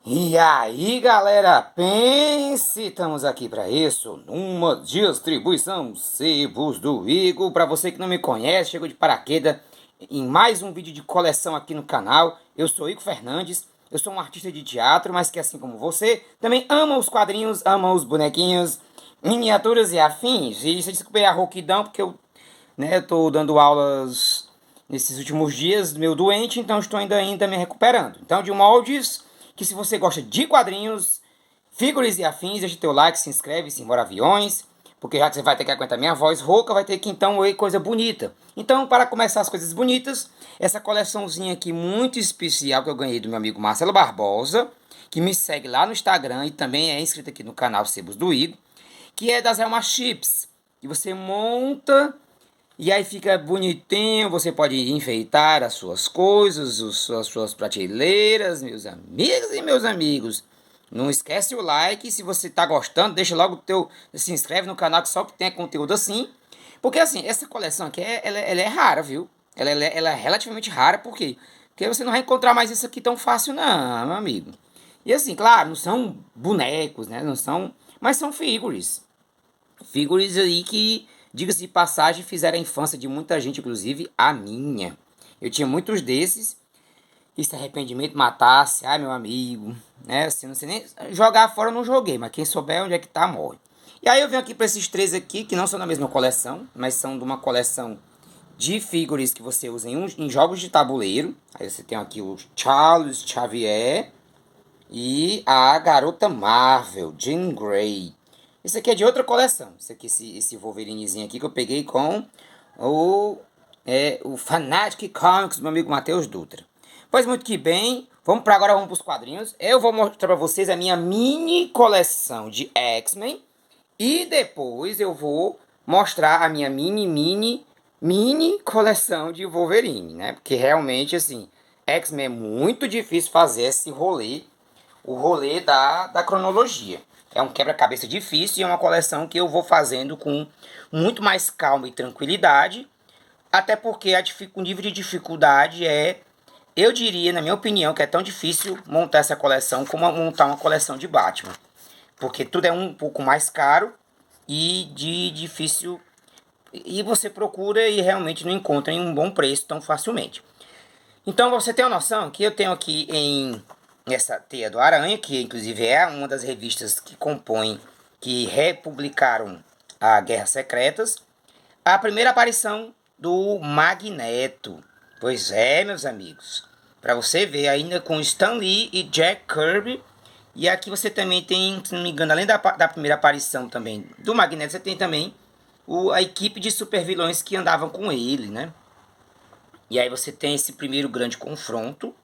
E aí, galera, pense, estamos aqui para isso, numa distribuição Sebos do Igor. Para você que não me conhece, chegou de paraquedas em mais um vídeo de coleção aqui no canal. Eu sou Igor Fernandes, eu sou um artista de teatro, mas que assim como você, também ama os quadrinhos, ama os bonequinhos, miniaturas e afins. E se desculpe a rouquidão, porque eu tô dando aulas nesses últimos dias, meu doente, então estou ainda me recuperando. Então, de moldes, que se você gosta de quadrinhos, figuras e afins, deixa teu like, se inscreve, simbora aviões, porque já que você vai ter que aguentar minha voz rouca, vai ter que então ler coisa bonita. Então, para começar as coisas bonitas, essa coleçãozinha aqui muito especial que eu ganhei do meu amigo Marcelo Barbosa, que me segue lá no Instagram e também é inscrito aqui no canal Sebos do Igor, que é das Elma Chips, que você monta e aí fica bonitinho, você pode enfeitar as suas coisas, as suas prateleiras, meus amigos e meus amigos. Não esquece o like, se você tá gostando, deixa logo o teu, se inscreve no canal que só tem conteúdo assim. Porque assim, essa coleção aqui, ela é rara, viu? Ela é relativamente rara, por quê? Porque você não vai encontrar mais isso aqui tão fácil não, meu amigo. E assim, claro, não são bonecos, né? Não são, mas são figures. Figuras aí que, diga-se de passagem, fizeram a infância de muita gente, inclusive a minha. Eu tinha muitos desses, e se arrependimento matasse, ai meu amigo, né? Assim, não sei nem jogar fora, eu não joguei, mas quem souber onde é que tá, morre. E aí eu venho aqui para esses três aqui, que não são da mesma coleção, mas são de uma coleção de figuras que você usa em jogos de tabuleiro. Aí você tem aqui o Charles Xavier e a Garota Marvel, Jean Grey. Esse aqui é de outra coleção. Esse Wolverinezinho aqui que eu peguei com o Fanatic Comics do meu amigo Matheus Dutra. Pois muito que bem, agora vamos para os quadrinhos. Eu vou mostrar para vocês a minha mini coleção de X-Men. E depois eu vou mostrar a minha mini coleção de Wolverine, né? Porque realmente, assim, X-Men é muito difícil fazer esse rolê, o rolê da cronologia. É um quebra-cabeça difícil e é uma coleção que eu vou fazendo com muito mais calma e tranquilidade, até porque o nível de dificuldade eu diria, na minha opinião, que é tão difícil montar essa coleção como montar uma coleção de Batman. Porque tudo é um pouco mais caro e de difícil. E você procura e realmente não encontra em um bom preço tão facilmente. Então você tem uma noção que eu tenho aqui em essa Teia do Aranha, que inclusive é uma das revistas que compõem, que republicaram a Guerras Secretas, a primeira aparição do Magneto. Pois é, meus amigos. Para você ver, ainda com Stan Lee e Jack Kirby. E aqui você também tem, se não me engano, além da primeira aparição também do Magneto, você tem também a equipe de supervilões que andavam com ele, né? E aí você tem esse primeiro grande confronto.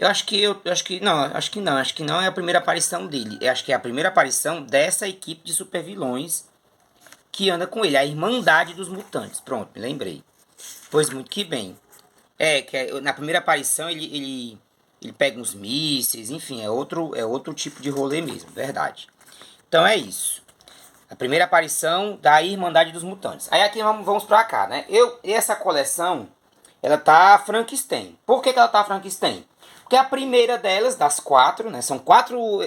Acho que não é a primeira aparição dele. Eu acho que é a primeira aparição dessa equipe de supervilões que anda com ele, a Irmandade dos Mutantes. Pronto, me lembrei. Pois muito que bem. Na primeira aparição ele pega uns mísseis, enfim, é outro tipo de rolê mesmo, verdade. Então é isso. A primeira aparição da Irmandade dos Mutantes. Aí aqui vamos pra cá, né? Essa coleção, ela tá Frankenstein. Por que ela tá Frankenstein? Porque a primeira delas, das quatro, né? São quatro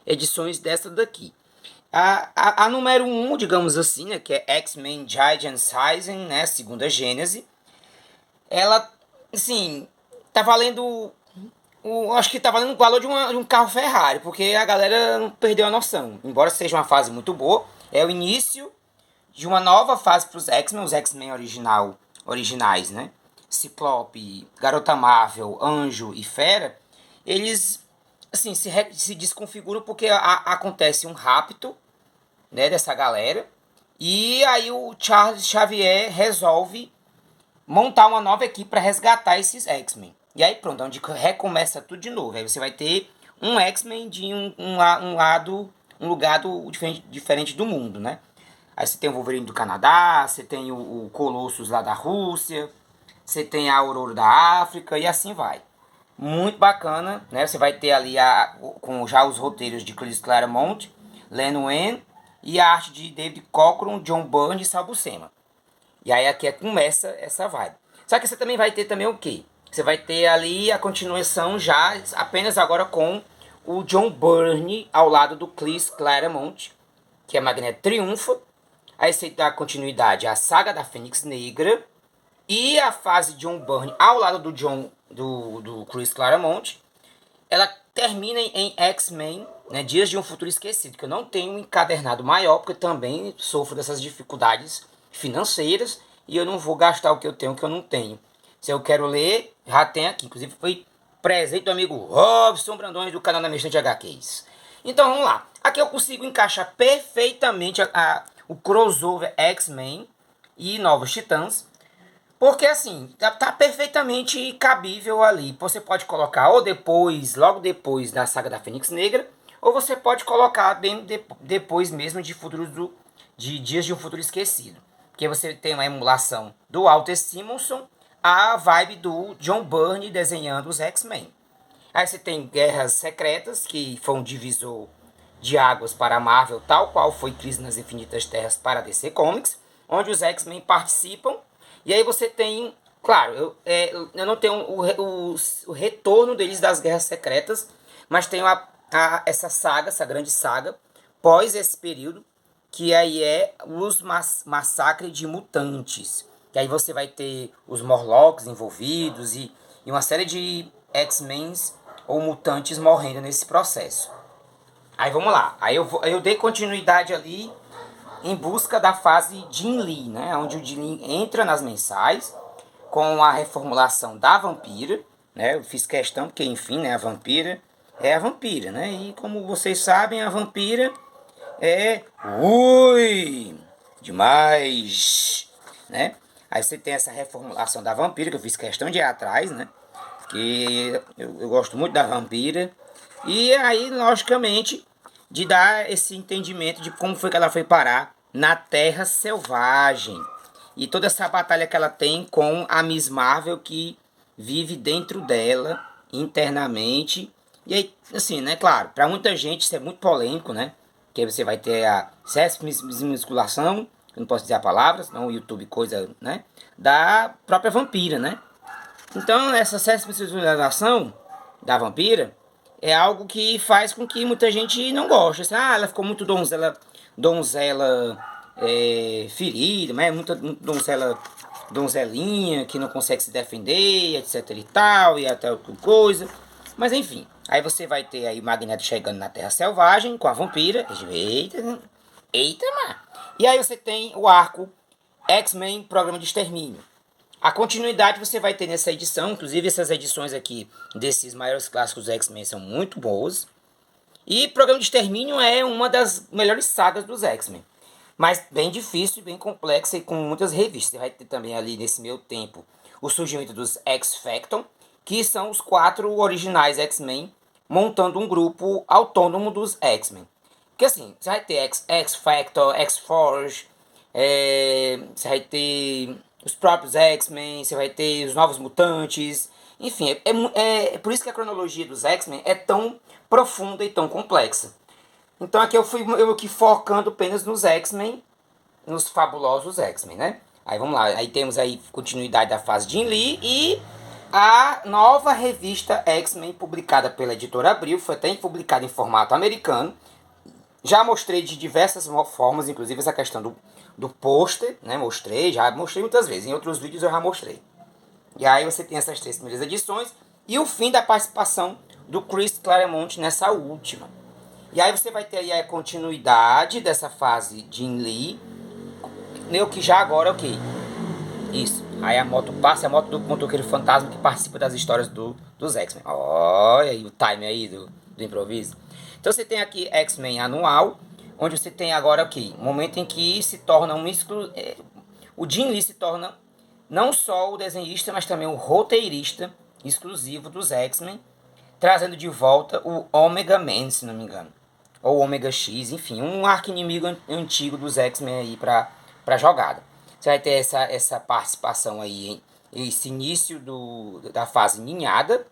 edições dessa daqui. A número um, digamos assim, né? Que é X-Men Giant Rising, né? Segunda Gênese. Ela, assim, tá valendo acho que tá valendo o valor de um carro Ferrari, porque a galera não perdeu a noção. Embora seja uma fase muito boa, é o início de uma nova fase para os X-Men originais, né? Ciclope, Garota Marvel, Anjo e Fera, eles assim se desconfiguram porque acontece um rapto, né, dessa galera. E aí o Charles Xavier resolve montar uma nova equipe para resgatar esses X-Men. E aí pronto, onde recomeça tudo de novo. Aí você vai ter um X-Men de um lugar diferente do mundo, né? Aí você tem o Wolverine do Canadá, você tem o Colossus lá da Rússia, você tem a Aurora da África e assim vai. Muito bacana, né? Você vai ter ali com já os roteiros de Chris Claremont, Len Wein e a arte de David Cockrum, John Byrne e Sal Buscema. E aí aqui começa essa vibe. Só que você também vai ter também o quê? você vai ter ali a continuação já apenas agora com o John Byrne ao lado do Chris Claremont, que é Magneto Triunfa. Aí você dá continuidade à saga da Fênix Negra e a fase John Byrne ao lado do Chris Claremont. Ela termina em X-Men, né, Dias de um Futuro Esquecido, que eu não tenho um encadernado maior, porque eu também sofro dessas dificuldades financeiras e eu não vou gastar o que eu tenho, o que eu não tenho. Se eu quero ler, já tem aqui. Inclusive foi presente do amigo Robson Brandões do canal da Minha Estante de HQs. Então vamos lá. Aqui eu consigo encaixar perfeitamente o crossover X-Men e Novos Titãs. Porque assim, tá perfeitamente cabível ali. Você pode colocar ou depois, logo depois da saga da Fênix Negra, ou você pode colocar bem depois mesmo de Dias de um Futuro Esquecido. Porque você tem uma emulação do Walter Simonson, a vibe do John Byrne desenhando os X-Men. Aí você tem Guerras Secretas, que foi um divisor de águas para a Marvel, tal qual foi Crise nas Infinitas Terras para a DC Comics, onde os X-Men participam. E aí você tem, claro, eu não tenho o retorno deles das Guerras Secretas, mas tenho essa saga, essa grande saga, pós esse período, que aí é os Massacre de Mutantes. Que aí você vai ter os Morlocks envolvidos e uma série de X-Men ou mutantes morrendo nesse processo. Aí vamos lá, aí eu dei continuidade ali em busca da fase Jim Lee, né? Onde o Jim Lee entra nas mensais com a reformulação da vampira, né? Eu fiz questão, porque enfim, né? A vampira é a vampira, né? E como vocês sabem, a vampira é... Ui! Demais! Né? Aí você tem essa reformulação da vampira, que eu fiz questão de ir atrás, né? Que eu gosto muito da vampira. E aí, logicamente, de dar esse entendimento de como foi que ela foi parar na Terra Selvagem. E toda essa batalha que ela tem com a Miss Marvel, que vive dentro dela, internamente. E aí, assim, né, claro, para muita gente isso é muito polêmico, né? Que aí você vai ter a musculação, eu não posso dizer a palavra, senão o YouTube coisa, né? Da própria vampira, né? Então, essa sexualização da vampira é algo que faz com que muita gente não goste. Assim, ela ficou muito donzela ferida, mas muita donzelinha que não consegue se defender, etc e tal, e até outra coisa. Mas enfim, aí você vai ter aí o Magneto chegando na Terra Selvagem com a vampira. Eita, mano. E aí você tem o arco X-Men Programa de Extermínio. A continuidade você vai ter nessa edição, inclusive essas edições aqui desses maiores clássicos X-Men são muito boas. E Programa de Extermínio é uma das melhores sagas dos X-Men. Mas bem difícil, bem complexa e com muitas revistas. Você vai ter também ali nesse meio tempo o surgimento dos X-Factor, que são os 4 originais X-Men montando um grupo autônomo dos X-Men. Porque assim, você vai ter X-Factor, X-Force, você vai ter os próprios X-Men, você vai ter os Novos Mutantes. Enfim, é por isso que a cronologia dos X-Men é tão profunda e tão complexa. Então aqui eu aqui focando apenas nos X-Men, nos fabulosos X-Men, né? Aí vamos lá, aí temos aí continuidade da fase Jim Lee e a nova revista X-Men publicada pela editora Abril, foi até publicada em formato americano. Já mostrei de diversas formas, inclusive essa questão do pôster, né? Já mostrei muitas vezes, em outros vídeos eu já mostrei. E aí você tem essas 3 primeiras edições e o fim da participação do Chris Claremont nessa última. E aí você vai ter aí a continuidade dessa fase Jim Lee, meio que já agora, ok. Isso. Aí a moto passa, a moto do motoqueiro fantasma que participa das histórias dos X-Men. Olha aí o time aí do improviso. Então você tem aqui X-Men anual, onde você tem agora o que? Momento em que se torna o Jim Lee se torna não só o desenhista, mas também o roteirista exclusivo dos X-Men, trazendo de volta o Omega Man, se não me engano. Ou Omega X, enfim, um arqui-inimigo antigo dos X-Men aí pra jogada. Você vai ter essa participação aí, esse início da fase ninhada,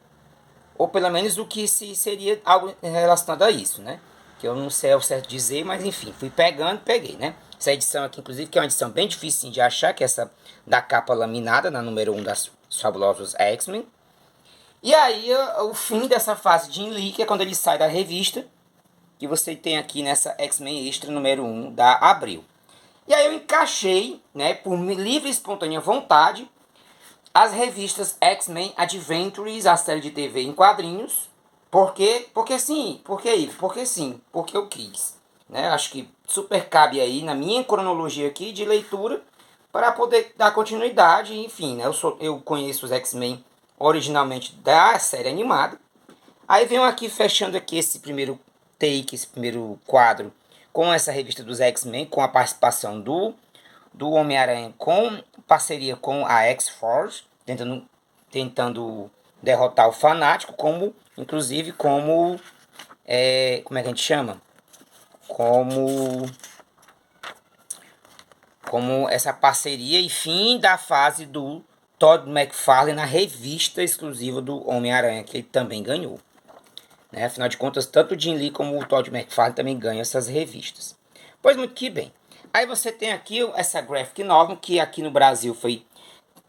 ou pelo menos o que seria algo relacionado a isso, né? Que eu não sei ao certo dizer, mas enfim, fui peguei, né? Essa edição aqui, inclusive, que é uma edição bem difícil de achar, que é essa da capa laminada, na número 1 das fabulosos X-Men. E aí o fim dessa fase de Jim Lee, que é quando ele sai da revista, que você tem aqui nessa X-Men Extra número 1 da Abril. E aí eu encaixei, né, por livre e espontânea vontade, as revistas X-Men Adventures, a série de TV em quadrinhos. Por quê? Porque sim. Por que isso? Porque sim. Porque eu quis. Né? Acho que super cabe aí na minha cronologia aqui de leitura para poder dar continuidade. Enfim, né? Eu conheço os X-Men originalmente da série animada. Aí venho aqui fechando aqui esse primeiro take, esse primeiro quadro com essa revista dos X-Men, com a participação do Homem-Aranha com parceria com a X-Force, tentando derrotar o Fanático, como inclusive como como é que a gente chama? Como como essa parceria e fim da fase do Todd McFarlane na revista exclusiva do Homem-Aranha, que ele também ganhou. Né? Afinal de contas, tanto o Jim Lee como o Todd McFarlane também ganham essas revistas. Pois muito que bem. Aí você tem aqui essa graphic novel, que aqui no Brasil foi...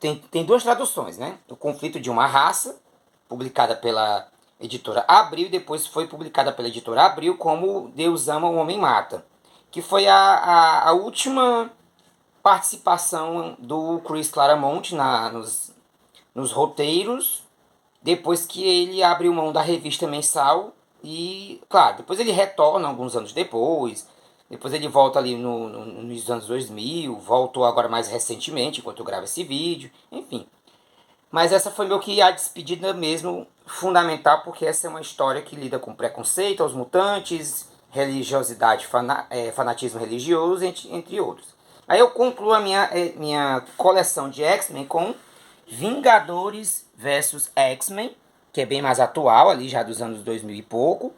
Tem duas traduções, né? O Conflito de uma Raça, publicada pela editora Abril, e depois foi publicada pela editora Abril como Deus Ama, o Homem Mata. Que foi a última participação do Chris Claremont nos roteiros, depois que ele abriu mão da revista mensal e, claro, depois ele retorna alguns anos depois ele volta ali nos anos 2000, voltou agora mais recentemente, enquanto eu gravo esse vídeo, enfim. Mas essa foi meio que a despedida mesmo fundamental, porque essa é uma história que lida com preconceito aos mutantes, religiosidade, fanatismo religioso, entre outros. Aí eu concluo a minha coleção de X-Men com Vingadores versus X-Men, que é bem mais atual, ali já dos anos 2000 e pouco.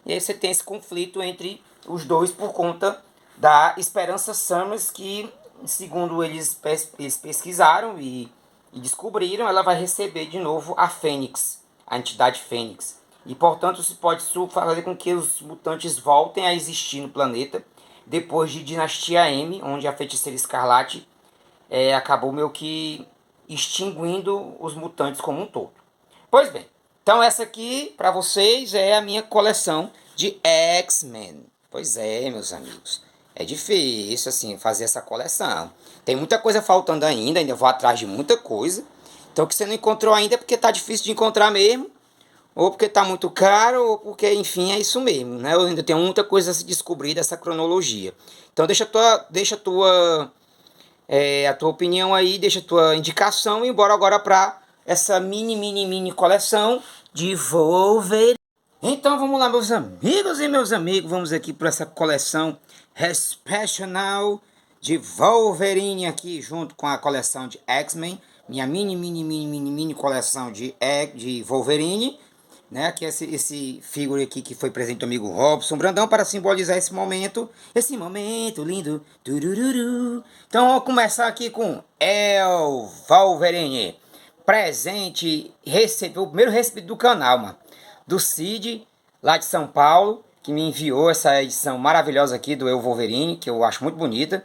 E aí você tem esse conflito entre os dois por conta da Esperança Summers, que, segundo eles pesquisaram e descobriram, ela vai receber de novo a Fênix, a entidade Fênix. E, portanto, isso pode fazer com que os mutantes voltem a existir no planeta depois de Dinastia M, onde a Feiticeira Escarlate acabou meio que extinguindo os mutantes como um todo. Pois bem, então essa aqui para vocês é a minha coleção de X-Men. Pois é, meus amigos. É difícil assim fazer essa coleção. Tem muita coisa faltando ainda vou atrás de muita coisa. Então o que você não encontrou ainda é porque tá difícil de encontrar mesmo, ou porque tá muito caro, ou porque, enfim, é isso mesmo, né? Eu ainda tenho muita coisa a se descobrir dessa cronologia. Então a tua opinião aí, deixa a tua indicação e bora agora para essa mini coleção de Wolverine. Então vamos lá, meus amigos e meus amigos, vamos aqui para essa coleção Special de Wolverine aqui, junto com a coleção de X-Men, minha mini coleção de Wolverine, né? Que é esse figure aqui que foi presente do amigo Robson Brandão para simbolizar esse momento lindo. Turururu. Então vamos começar aqui com El Wolverine. Presente, recebeu o primeiro recebido do canal, mano. Do Cid, lá de São Paulo, que me enviou essa edição maravilhosa aqui do El Wolverine, que eu acho muito bonita.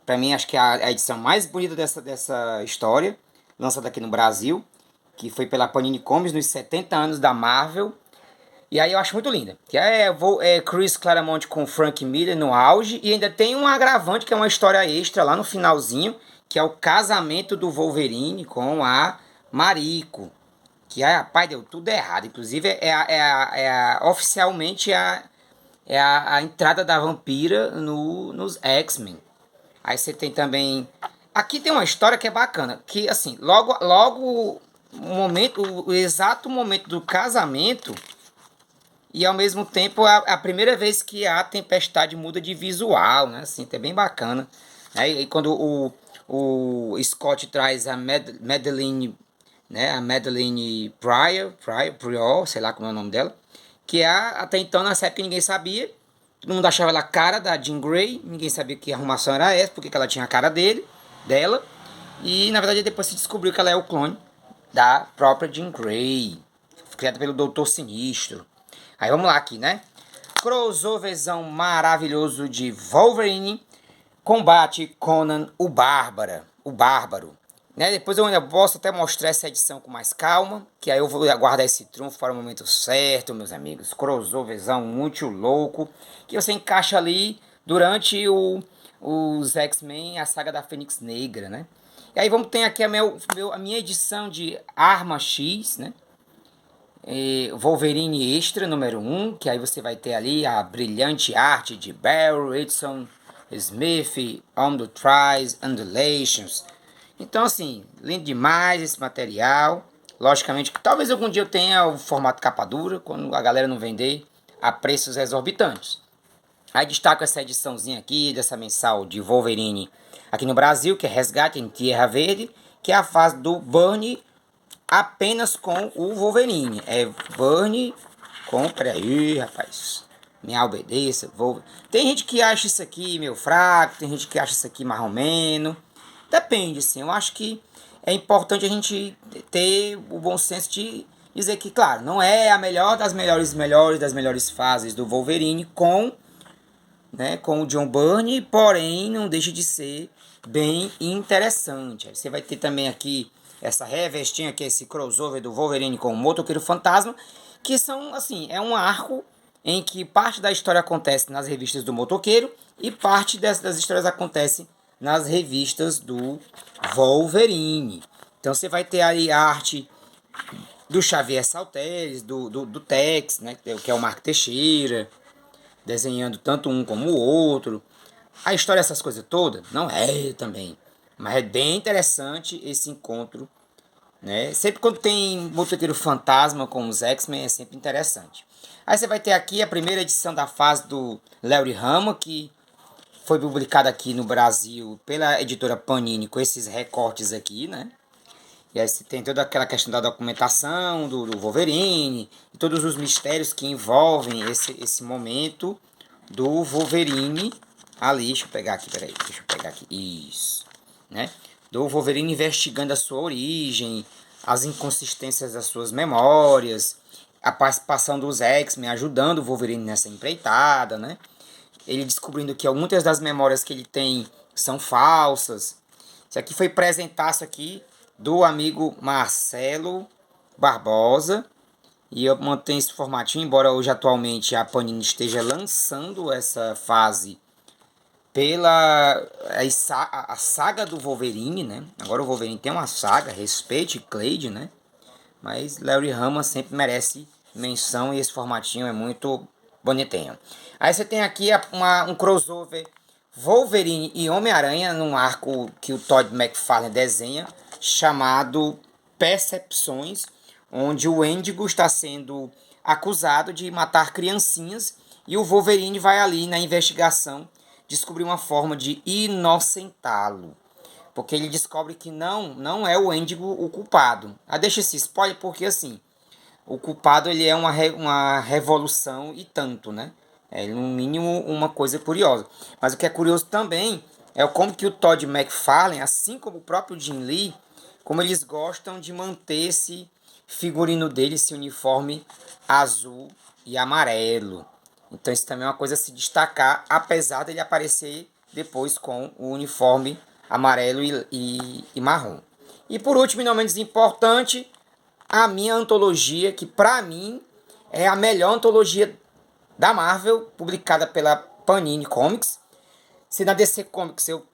Para mim, acho que é a edição mais bonita dessa história, lançada aqui no Brasil, que foi pela Panini Comics nos 70 anos da Marvel. E aí eu acho muito linda. Que é Chris Claremont com Frank Miller no auge. E ainda tem um agravante, que é uma história extra lá no finalzinho, que é o casamento do Wolverine com a Mariko. Que, rapaz, deu tudo errado. Inclusive, oficialmente a entrada da vampira nos X-Men. Aí você tem também... Aqui tem uma história que é bacana. Que, assim, logo o exato momento do casamento... E ao mesmo tempo a primeira vez que a Tempestade muda de visual, né? Assim, é bem bacana. E quando o Scott traz a Madeline, né? A Madeline Prior, sei lá como é o nome dela. Que até então, nessa época, ninguém sabia. Todo mundo achava ela a cara da Jean Grey. Ninguém sabia que arrumação era essa, porque ela tinha a cara dela. E na verdade depois se descobriu que ela é o clone da própria Jean Grey, criada pelo Doutor Sinistro. Aí vamos lá aqui, né? Crossoverzão maravilhoso de Wolverine. Combate Conan o Bárbaro. Né? Depois eu ainda posso até mostrar essa edição com mais calma, que aí eu vou aguardar esse trunfo para o momento certo, meus amigos. Crossoverzão muito louco, que você encaixa ali durante os X-Men, a saga da Fênix Negra, né? E aí vamos ter aqui a minha edição de Arma X, né? Wolverine Extra número 1, que aí você vai ter ali a brilhante arte de Barry Edson Smith, On the Tries, Undulations. Então, assim, lindo demais esse material. Logicamente, talvez algum dia eu tenha o formato capa dura, quando a galera não vender a preços exorbitantes. Aí destaco essa ediçãozinha aqui, dessa mensal de Wolverine aqui no Brasil, que é Resgate em Tierra Verde, que é a fase do Burnie apenas com o Wolverine. É Burnie com... Peraí, rapaz. Me obedeça. Tem gente que acha isso aqui meio fraco, tem gente que acha isso aqui mais ou menos. Depende, assim. Eu acho que é importante a gente ter o bom senso de dizer que, claro, não é a melhor das melhores fases do Wolverine com o John Byrne, porém não deixa de ser bem interessante. Aí você vai ter também aqui essa revestinha aqui, esse crossover do Wolverine com o Motoqueiro Fantasma, que são, assim, é um arco em que parte da história acontece nas revistas do Motoqueiro e parte das histórias acontece nas revistas do Wolverine. Então você vai ter aí a arte do Xavier Salteres, do Tex, né, que é o Marco Teixeira, desenhando tanto um como o outro. A história, essas coisas todas, não é também. Mas é bem interessante esse encontro, né? Sempre quando tem Motoqueiro Fantasma com os X-Men é sempre interessante. Aí você vai ter aqui a primeira edição da fase do Larry Hama, que foi publicada aqui no Brasil pela editora Panini com esses recortes aqui, né? E aí você tem toda aquela questão da documentação do Wolverine e todos os mistérios que envolvem esse momento do Wolverine ali. Deixa eu pegar aqui, peraí. Deixa eu pegar aqui. Isso. Né? Do Wolverine investigando a sua origem, as inconsistências das suas memórias, a participação dos X-Men ajudando o Wolverine nessa empreitada, né? Ele descobrindo que muitas das memórias que ele tem são falsas. Isso aqui foi presentaço aqui do amigo Marcelo Barbosa. E eu mantenho esse formatinho, embora hoje atualmente a Panini esteja lançando essa fase pela a saga do Wolverine, né? Agora o Wolverine tem uma saga, respeite Clade, né? Mas Larry Hama sempre merece menção e esse formatinho é muito bonitinho. Aí você tem aqui um crossover Wolverine e Homem-Aranha num arco que o Todd McFarlane desenha, chamado Percepções, onde o Índigo está sendo acusado de matar criancinhas e o Wolverine vai ali na investigação descobrir uma forma de inocentá-lo. Porque ele descobre que não é o Índigo o culpado. Deixa esse spoiler porque assim, o culpado ele é uma revolução e tanto, né? É no mínimo uma coisa curiosa. Mas o que é curioso também é como que o Todd McFarlane, assim como o próprio Jim Lee, como eles gostam de manter esse figurino dele, esse uniforme azul e amarelo. Então isso também é uma coisa a se destacar, apesar dele aparecer depois com o uniforme amarelo e marrom. E por último, e não menos importante, a minha antologia, que pra mim é a melhor antologia da Marvel, publicada pela Panini Comics. Se na DC Comics eu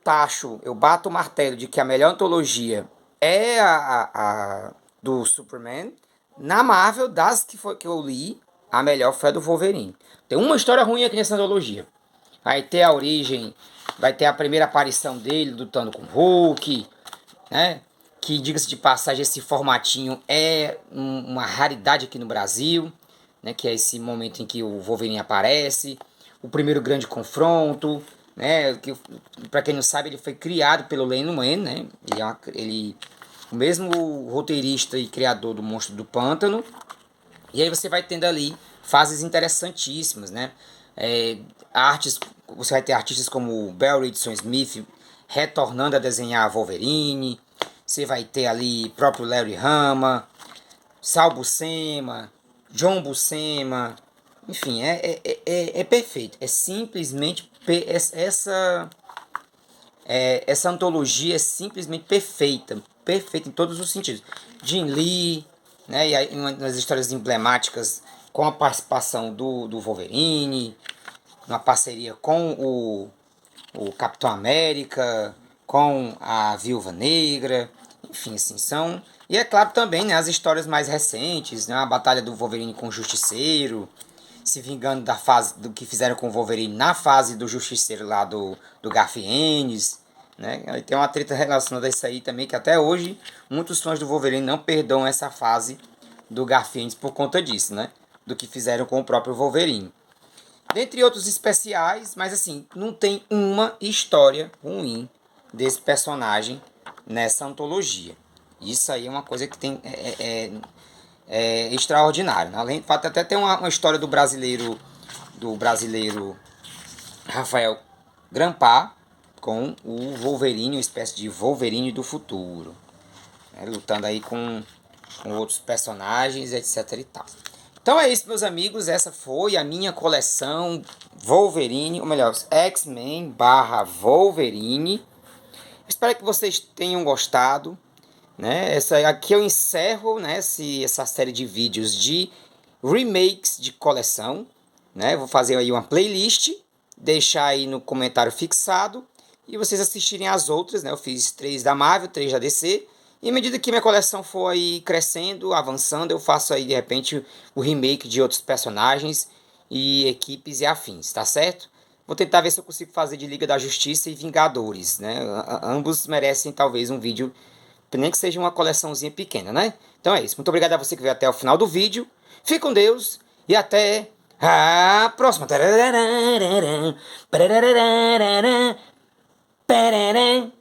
bato o martelo de que a melhor antologia é a do Superman, na Marvel, das que eu li, a melhor foi a do Wolverine. Tem uma história ruim aqui nessa antologia. Vai ter a origem, vai ter a primeira aparição dele lutando com o Hulk, né? Que, diga-se de passagem, esse formatinho é uma raridade aqui no Brasil, né? Que é esse momento em que o Wolverine aparece, o primeiro grande confronto, né? Que, para quem não sabe, ele foi criado pelo Len Wein, né? O mesmo roteirista e criador do Monstro do Pântano. E aí você vai tendo ali fases interessantíssimas, né? Você vai ter artistas como o Barry Edson Smith retornando a desenhar Wolverine. Você vai ter ali próprio Larry Hama, Sal Buscema, John Buscema. Enfim, é perfeito. É simplesmente essa antologia é simplesmente perfeita. perfeito em todos os sentidos. Jim Lee, né? E aí uma das histórias emblemáticas com a participação do Wolverine, uma parceria com o Capitão América, com a Viúva Negra, enfim, assim, são... E é claro também, né, as histórias mais recentes, né, a batalha do Wolverine com o Justiceiro, se vingando da fase do que fizeram com o Wolverine na fase do Justiceiro lá do Garfienes, né? Aí tem uma treta relacionada a isso aí também, que até hoje muitos fãs do Wolverine não perdoam essa fase do Garfienes por conta disso, né? Do que fizeram com o próprio Wolverine. Dentre outros especiais, mas assim, não tem uma história ruim desse personagem nessa antologia. Isso aí é uma coisa que tem é extraordinário, né? Além do fato, até tem uma história do brasileiro Rafael Grampar com o Wolverine, uma espécie de Wolverine do futuro, né? Lutando aí com outros personagens, etc e tal. Então é isso, meus amigos, essa foi a minha coleção Wolverine, ou melhor, X-Men barra Wolverine. Espero que vocês tenham gostado, né? Aqui eu encerro, né, essa série de vídeos de remakes de coleção, né? Vou fazer aí uma playlist, deixar aí no comentário fixado e vocês assistirem as outras, né? Eu fiz 3 da Marvel, 3 da DC. E à medida que minha coleção for aí crescendo, avançando, eu faço aí de repente o remake de outros personagens e equipes e afins, tá certo? Vou tentar ver se eu consigo fazer de Liga da Justiça e Vingadores, né? Ambos merecem talvez um vídeo, nem que seja uma coleçãozinha pequena, né? Então é isso. Muito obrigado a você que veio até o final do vídeo. Fique com Deus e até a próxima. Tararara, pararara, pararara.